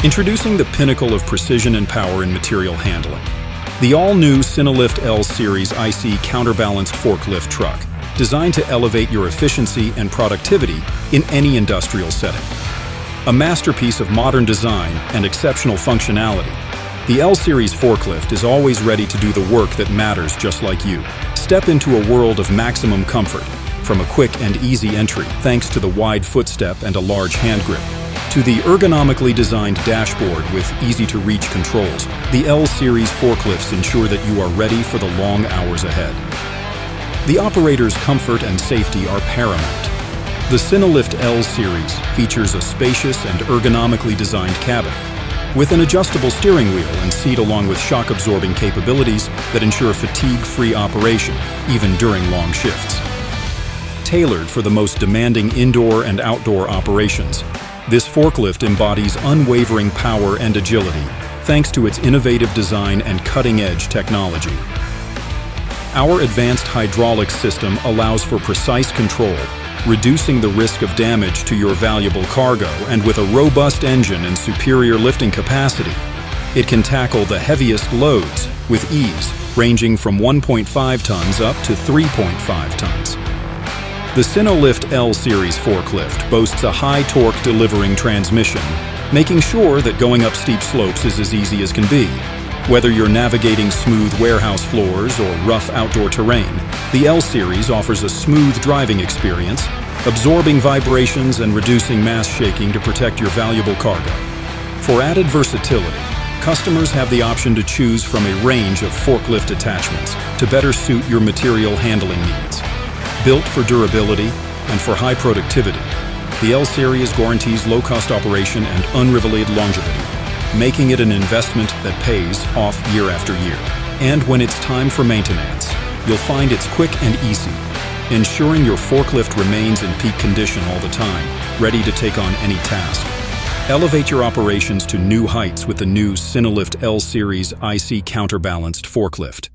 Introducing the pinnacle of precision and power in material handling. The all-new Sinolift L Series IC counterbalanced forklift truck, designed to elevate your efficiency and productivity in any industrial setting. A masterpiece of modern design and exceptional functionality, the L Series forklift is always ready to do the work that matters just like you. Step into a world of maximum comfort, from a quick and easy entry thanks to the wide footstep and a large hand grip, to the ergonomically designed dashboard with easy-to-reach controls. The L Series forklifts ensure that you are ready for the long hours ahead. The operator's comfort and safety are paramount. The Sinolift L Series features a spacious and ergonomically designed cabin, with an adjustable steering wheel and seat along with shock-absorbing capabilities that ensure fatigue-free operation, even during long shifts. Tailored for the most demanding indoor and outdoor operations, this forklift embodies unwavering power and agility, thanks to its innovative design and cutting-edge technology. Our advanced hydraulics system allows for precise control, reducing the risk of damage to your valuable cargo, and with a robust engine and superior lifting capacity, it can tackle the heaviest loads with ease, ranging from 1.5 tons up to 3.5 tons. The Sinolift L Series forklift boasts a high-torque delivering transmission, making sure that going up steep slopes is as easy as can be. Whether you're navigating smooth warehouse floors or rough outdoor terrain, the L Series offers a smooth driving experience, absorbing vibrations and reducing mass shaking to protect your valuable cargo. For added versatility, customers have the option to choose from a range of forklift attachments to better suit your material handling needs. Built for durability and for high productivity, the L Series guarantees low-cost operation and unrivaled longevity, making it an investment that pays off year after year. And when it's time for maintenance, you'll find it's quick and easy, ensuring your forklift remains in peak condition all the time, ready to take on any task. Elevate your operations to new heights with the new Sinolift L Series IC counterbalanced forklift.